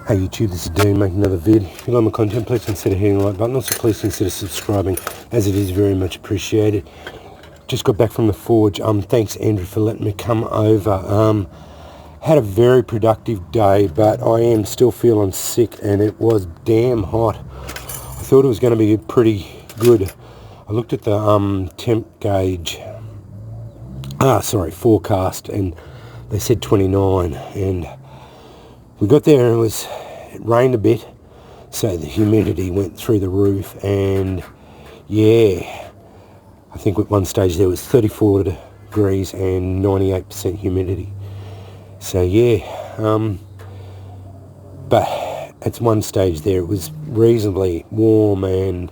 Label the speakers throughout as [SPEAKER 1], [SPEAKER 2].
[SPEAKER 1] Hey YouTube, this is Dean making another vid. If you like my content, please consider hitting the like button. Also, please consider subscribing, as it is very much appreciated. Just got back from the forge. Thanks Andrew for letting me come over. Had a very productive day, but I am still feeling sick, and it was damn hot. I thought it was going to be pretty good. I looked at the temp gauge, forecast, and they said 29, and we got there and it rained a bit, so the humidity went through the roof, and yeah, I think at one stage there was 34 degrees and 98% humidity. So yeah, but at one stage there it was reasonably warm, and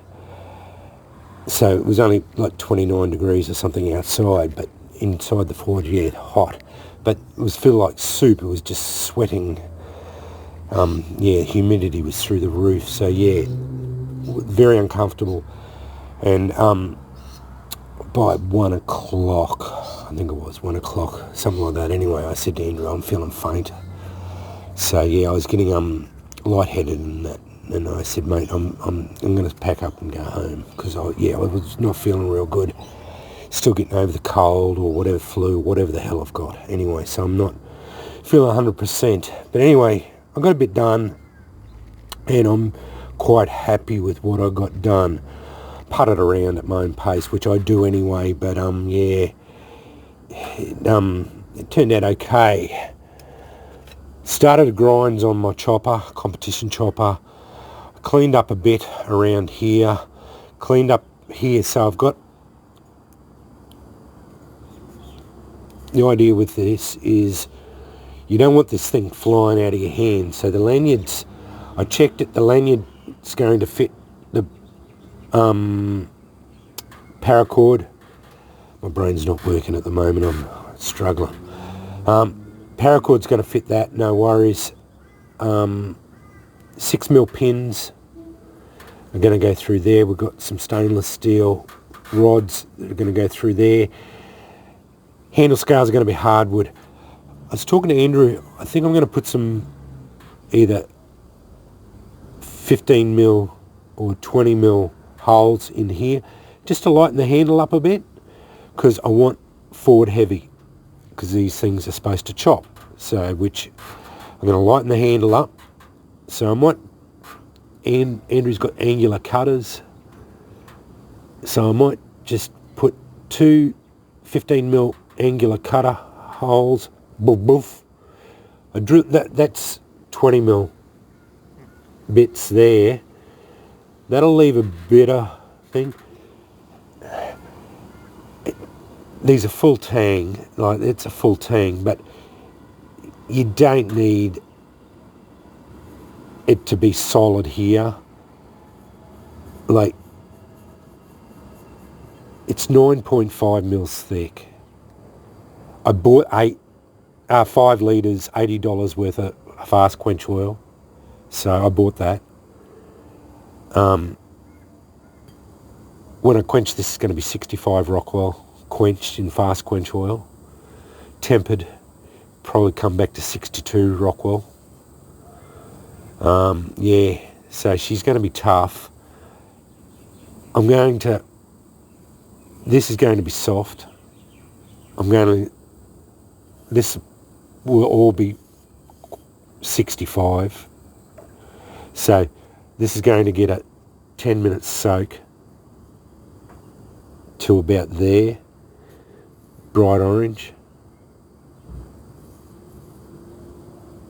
[SPEAKER 1] so it was only like 29 degrees or something outside, but inside the forge, yeah, hot. But it was feel like soup. It was just sweating. Humidity was through the roof, so yeah, very uncomfortable. And by 1 o'clock, I think it was 1 o'clock, something like that. Anyway, I said to Andrew, I'm feeling faint. So yeah, I was getting lightheaded and that, and I said, mate, I'm going to pack up and go home, because I was not feeling real good. Still getting over the cold or whatever, flu, whatever the hell I've got. Anyway, so I'm not feeling 100%. But anyway, I got a bit done, and I'm quite happy with what I got done. Putted around at my own pace, which I do anyway, but it turned out okay. Started grinds on my chopper, competition chopper. Cleaned up a bit around here, cleaned up here, so I've got, the idea with this is you don't want this thing flying out of your hand. So the lanyards, I checked it, the lanyard's going to fit the paracord. My brain's not working at the moment, I'm struggling. Paracord's going to fit that, no worries. 6mm pins are going to go through there. We've got some stainless steel rods that are going to go through there. Handle scales are going to be hardwood. I was talking to Andrew, I think I'm going to put some either 15mm or 20mm holes in here just to lighten the handle up a bit, because I want forward heavy, because these things are supposed to chop. So which I'm going to lighten the handle up. So I might, and Andrew's got angular cutters, so I might just put two 15mm angular cutter holes. Boof, boof. I drew that's 20mm bits there. That'll leave a better thing. These are full tang, like it's a full tang, but you don't need it to be solid here. Like, it's 9.5 mils thick. I bought 5 litres, $80 worth of fast quench oil, so I bought that. When I quench this, is going to be 65 Rockwell quenched in fast quench oil, tempered, probably come back to 62 Rockwell. So she's going to be tough. This is going to be soft. This will all be 65. So this is going to get a 10-minute soak to about there, bright orange.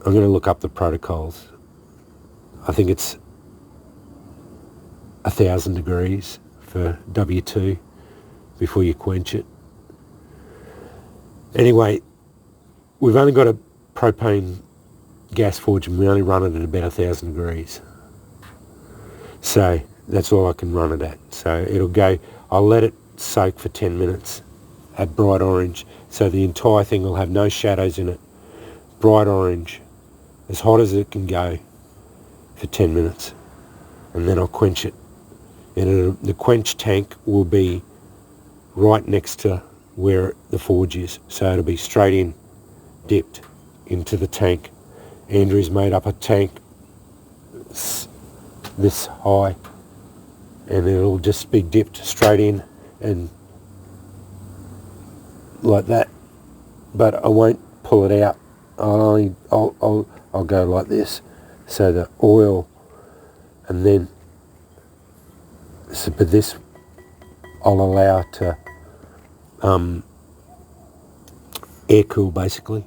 [SPEAKER 1] I'm going to look up the protocols. I think it's 1,000 degrees for W2 before you quench it. Anyway, we've only got a propane gas forge, and we only run it at about 1,000 degrees. So that's all I can run it at. So it'll go, I'll let it soak for 10 minutes at bright orange, so the entire thing will have no shadows in it. Bright orange, as hot as it can go, for 10 minutes. And then I'll quench it. And the quench tank will be right next to where the forge is. So it'll be straight in, dipped into the tank. Andrew's made up a tank this high, and it'll just be dipped straight in and like that. But I won't pull it out. I'll go like this, so the oil, and then but this I'll allow to air cool basically.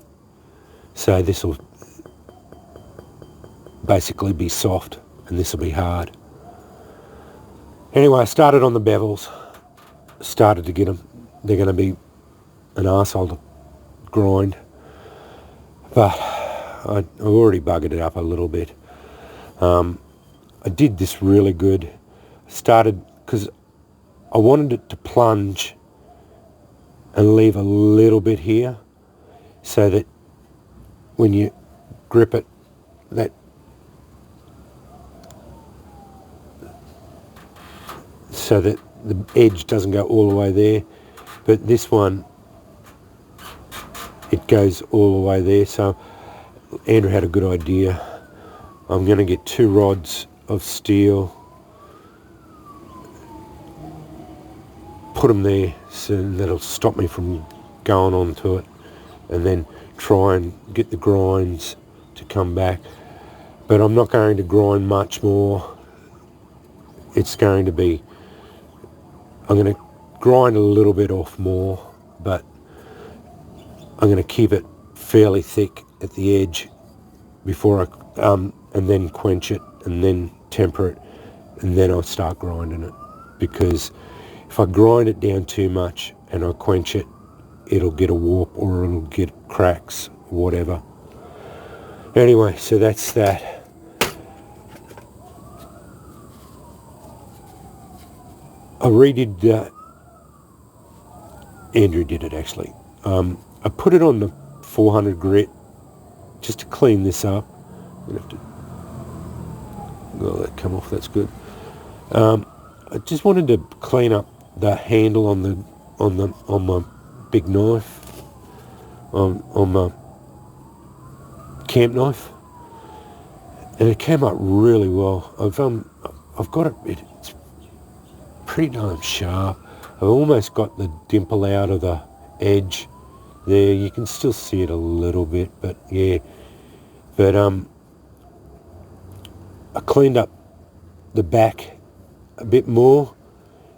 [SPEAKER 1] So this will basically be soft and this will be hard. Anyway, I started on the bevels, started to get them. They're going to be an arsehole to grind, but I already buggered it up a little bit. I did this really good. Started because I wanted it to plunge and leave a little bit here, so that when you grip it, that so that the edge doesn't go all the way there. But this one, it goes all the way there. So Andrew had a good idea. I'm going to get 2 rods of steel, put them there so that'll stop me from going onto it, and then try and get the grinds to come back. But I'm not going to grind much more. It's going to be, I'm going to grind a little bit off more, but I'm going to keep it fairly thick at the edge before I, and then quench it and then temper it, and then I'll start grinding it. Because if I grind it down too much and I quench it, it'll get a warp or it'll get cracks, whatever. Anyway, so that's that. I redid that. Andrew did it actually. I put it on the 400 grit just to clean this up. I'm gonna have to let that come off. That's good. I just wanted to clean up the handle on my big knife, on my camp knife, and it came up really well. I've got it. It's pretty darn sharp. I've almost got the dimple out of the edge there. You can still see it a little bit, but yeah. But I cleaned up the back a bit more,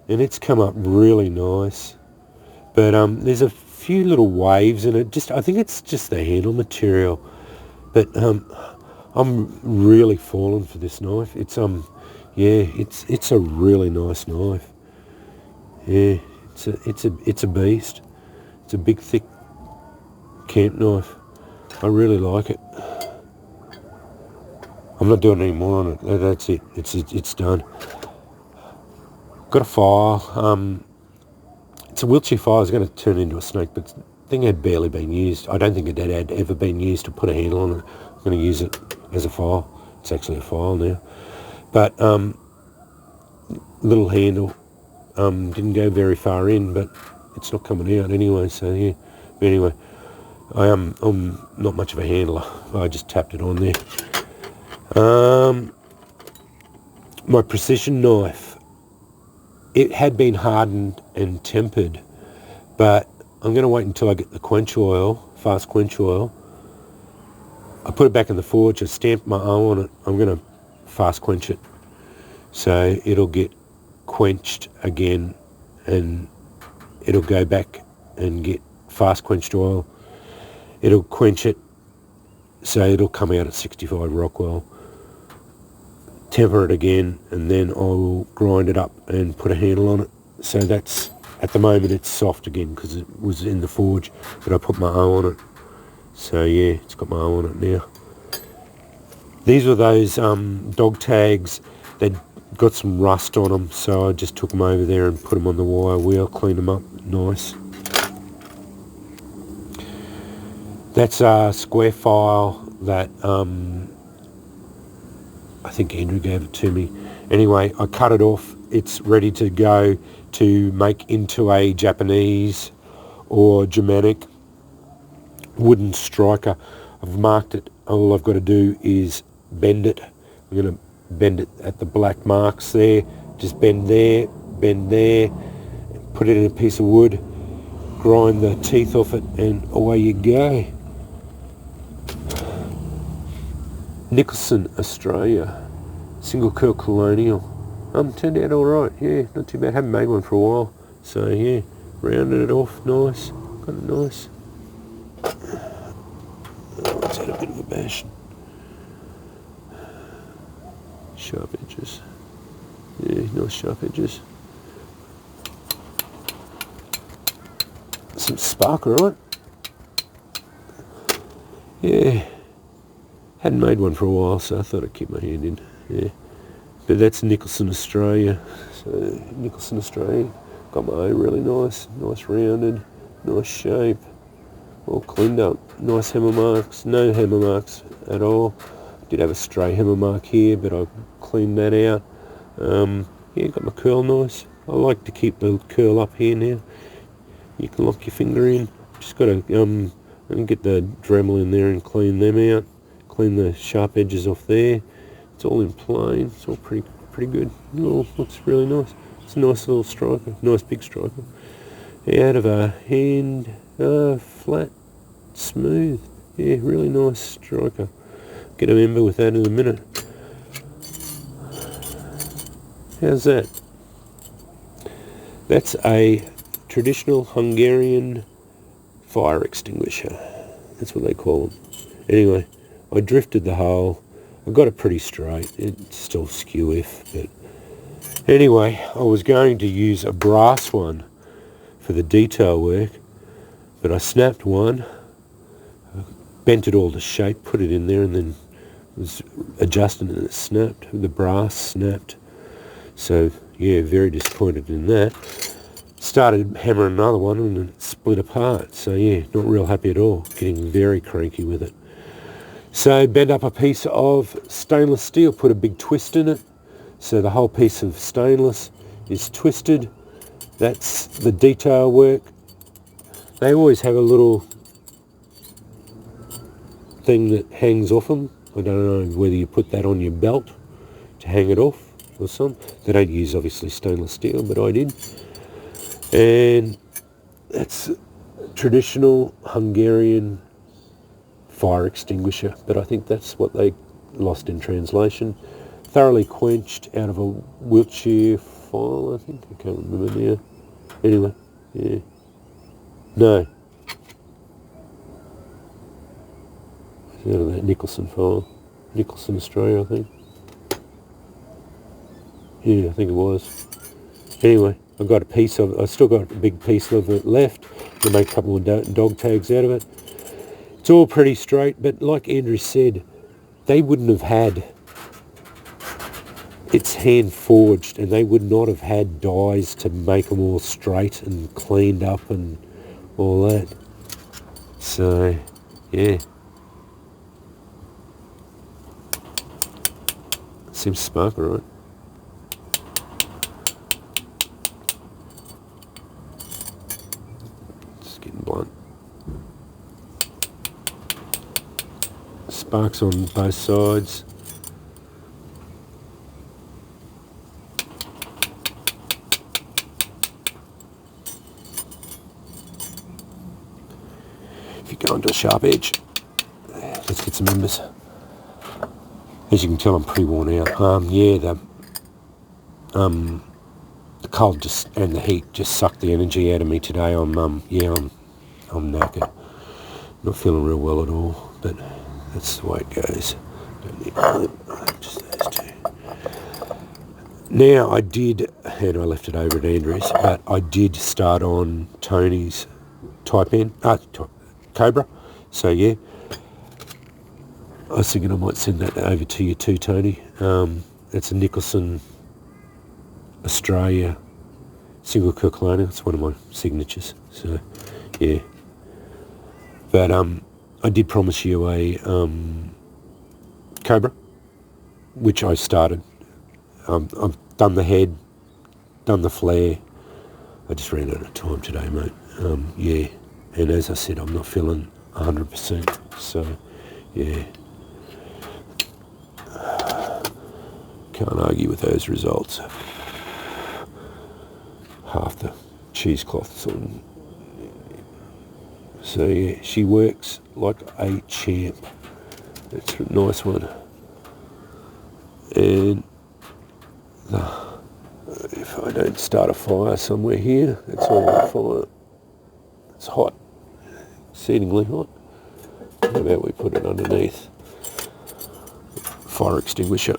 [SPEAKER 1] and it's come up really nice. But there's a few little waves in it. I think it's just the handle material. But I'm really falling for this knife. It's it's a really nice knife. Yeah, it's a beast. It's a big, thick camp knife. I really like it. I'm not doing any more on it. That's it. It's done. Got a file. It's a wheelchair file. I was going to turn it into a snake, but the thing had barely been used. I don't think it had ever been used to put a handle on it. I'm going to use it as a file. It's actually a file now. But little handle. Didn't go very far in, but it's not coming out anyway. So yeah. But anyway, I'm not much of a handler. I just tapped it on there. My precision knife, it had been hardened and tempered, but I'm going to wait until I get the quench oil, fast quench oil. I put it back in the forge, I stamped my O on it. I'm going to fast quench it, so it'll get quenched again, and it'll go back and get fast quenched oil. It'll quench it, so it'll come out at 65 Rockwell. Temper it again, and then I'll grind it up and put a handle on it. So that's, at the moment it's soft again because it was in the forge, but I put my O on it. So yeah, it's got my O on it now. These were those dog tags. They'd got some rust on them, so I just took them over there and put them on the wire wheel, cleaned them up nice. That's a square file that I think Andrew gave it to me. Anyway, I cut it off. It's ready to go to make into a Japanese or Germanic wooden striker. I've marked it. All I've got to do is bend it. I'm going to bend it at the black marks there, just bend there, put it in a piece of wood, grind the teeth off it, and away you go. Nicholson, Australia, single curl colonial. Turned out alright, yeah, not too bad. Haven't made one for a while, so yeah, rounded it off nice, got it nice. It's had a bit of a bash. Sharp edges. Yeah, nice sharp edges. Some spark, right? Yeah. Hadn't made one for a while, so I thought I'd keep my hand in. Yeah. But that's Nicholson, Australia. So Nicholson, Australia. Got my eye really nice rounded, nice shape. All cleaned up. Nice hammer marks. No hammer marks at all. Did have a stray hammer mark here, but I cleaned that out. Yeah, got my curl nice. I like to keep the curl up here now. You can lock your finger in. Just got to get the Dremel in there and clean them out. Clean the sharp edges off there. It's all in plane. It's all pretty good. It all looks really nice. It's a nice little striker. Nice big striker. Out of a hand, flat, smooth. Yeah, really nice striker. Get a member with that in a minute. How's that? That's a traditional Hungarian fire extinguisher. That's what they call them. Anyway, I drifted the hole. I got it pretty straight. It's still skew-if, but anyway, I was going to use a brass one for the detail work, but I snapped one, bent it all to shape, put it in there, and then was adjusting it and it snapped. The brass snapped. So yeah, very disappointed in that. Started hammering another one and it split apart. So yeah, not real happy at all. Getting very cranky with it. So bend up a piece of stainless steel, put a big twist in it. So the whole piece of stainless is twisted. That's the detail work. They always have a little thing that hangs off them. I don't know whether you put that on your belt to hang it off or something. They don't use obviously stainless steel, but I did. And that's traditional Hungarian fire extinguisher, but I think that's what they lost in translation. Thoroughly quenched out of a Wiltshire file, I think. I can't remember now. Anyway, yeah. No. Out of that Nicholson file. Nicholson, Australia, I think. Yeah, I think it was. Anyway, I still got a big piece of it left. To make a couple of dog tags out of it. It's all pretty straight, but like Andrew said, they wouldn't have had, it's hand forged, and they would not have had dies to make them all straight and cleaned up and all that. So, yeah. Seems to spark all right. It's getting blunt. Sparks on both sides. If you go into a sharp edge, let's get some embers. As you can tell, I'm pretty worn out. Yeah, the cold and the heat just sucked the energy out of me today. I'm knackered. Not feeling real well at all, but that's the way it goes. Don't need just those two. Now I did, and I left it over at Andrew's, but I did start on Tony's Type N, Cobra. So yeah. I was thinking I might send that over to you too, Tony. It's a Nicholson, Australia, single curl colonial. It's one of my signatures. So, yeah. But I did promise you a Cobra, which I started. I've done the head, done the flare. I just ran out of time today, mate. Yeah. And as I said, I'm not feeling 100%. So, yeah. Can't argue with those results. Half the cheesecloth's on. So yeah, she works like a champ. That's a nice one. And if I don't start a fire somewhere here, it's all on fire. It's hot, exceedingly hot. How about we put it underneath? Fire extinguisher.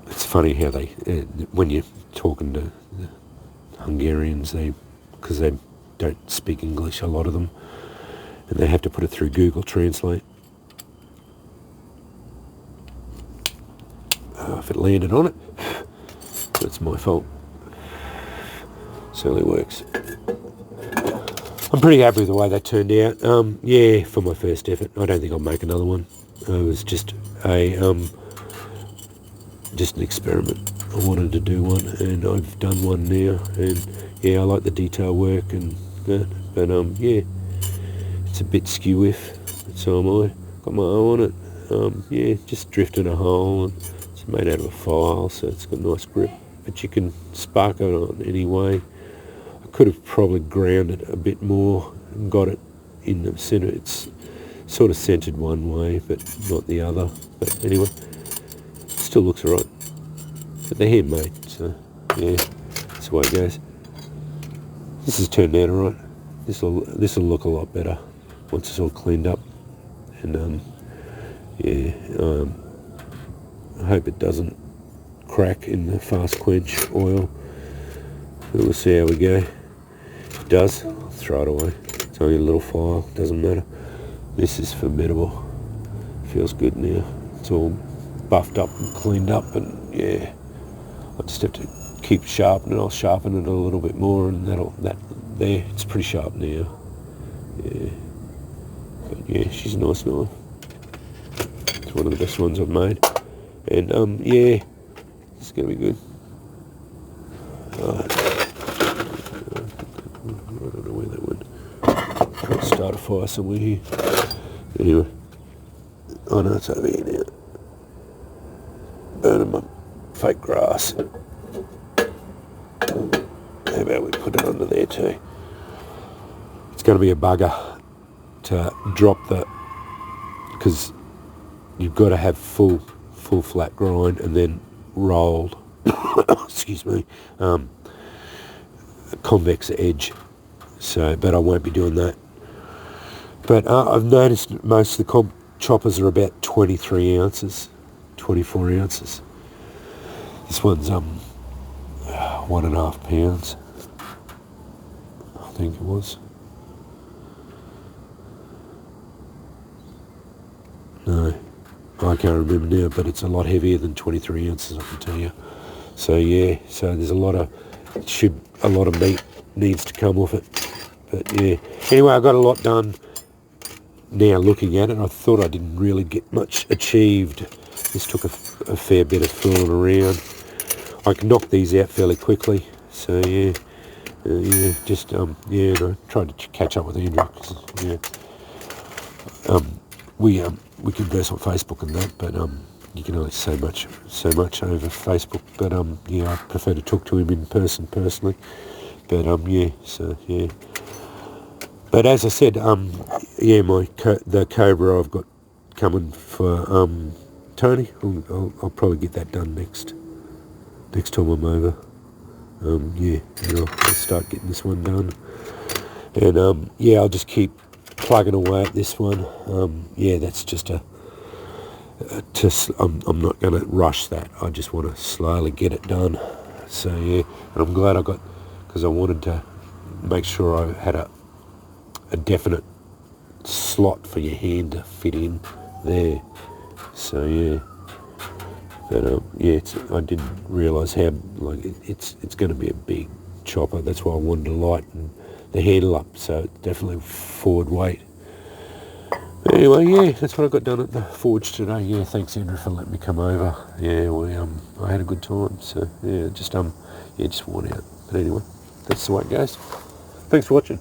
[SPEAKER 1] It's funny how they, when you're talking to the Hungarians, because they don't speak English, a lot of them, and they have to put it through Google Translate. If it landed on it, that's my fault. Certainly works. I'm pretty happy with the way that turned out. Yeah, for my first effort. I don't think I'll make another one. It was just an experiment. I wanted to do one, and I've done one now. And yeah, I like the detail work and that. But yeah, it's a bit skew-if. So am I. Got my eye on it. Yeah, just drifting a hole, and it's made out of a file, so it's got a nice grip. But you can spark it on any way. I could have probably ground it a bit more and got it in the centre. It's sort of centred one way, but not the other. But anyway, still looks alright. But they're handmade, so yeah, that's the way it goes. This has turned out alright. This'll look a lot better once it's all cleaned up. And yeah, I hope it doesn't crack in the fast quench oil. We'll see how we go. If it does, I'll throw it away. It's only a little file, doesn't matter. This is formidable. Feels good now. It's all buffed up and cleaned up, and yeah, I just have to keep sharpening. I'll sharpen it a little bit more, and there. It's pretty sharp now. Yeah, but yeah, she's a nice knife. It's one of the best ones I've made, and yeah, it's gonna be good. I don't know where that went. I'll start a fire somewhere here. Anyway, oh no, it's over here now. Burning my fake grass. How about we put it under there too? It's going to be a bugger to drop because you've got to have full flat grind and then rolled. Excuse me. Convex edge. So, but I won't be doing that. But I've noticed most of the choppers are about 23 ounces, 24 ounces. This one's 1.5 pounds. I think it was. No, I can't remember now, but it's a lot heavier than 23 ounces, I can tell you. So yeah, so there's a lot of meat needs to come off it. But yeah, anyway, I got a lot done. Now looking at it, I thought I didn't really get much achieved. This took a fair bit of fooling around. I can knock these out fairly quickly. So yeah, yeah, just yeah, and I tried to catch up with Andrew. Yeah, we converse on Facebook and that, but you can only say so much over Facebook. But yeah, I prefer to talk to him in person personally. But yeah, so yeah. But as I said, yeah, the Cobra I've got coming for Tony. I'll probably get that done next time I'm over. Yeah, and I'll start getting this one done. And yeah, I'll just keep plugging away at this one. Yeah, that's just I'm not going to rush that. I just want to slowly get it done. So yeah, and I'm glad because I wanted to make sure I had a definite slot for your hand to fit in there. So yeah, but yeah, I didn't realise how it's going to be a big chopper. That's why I wanted to lighten the handle up, so it's definitely forward weight. But anyway, yeah, that's what I got done at the forge today. Yeah, thanks Andrew for letting me come over. Yeah, I had a good time. So yeah, just worn out. But anyway, that's the way it goes. Thanks for watching.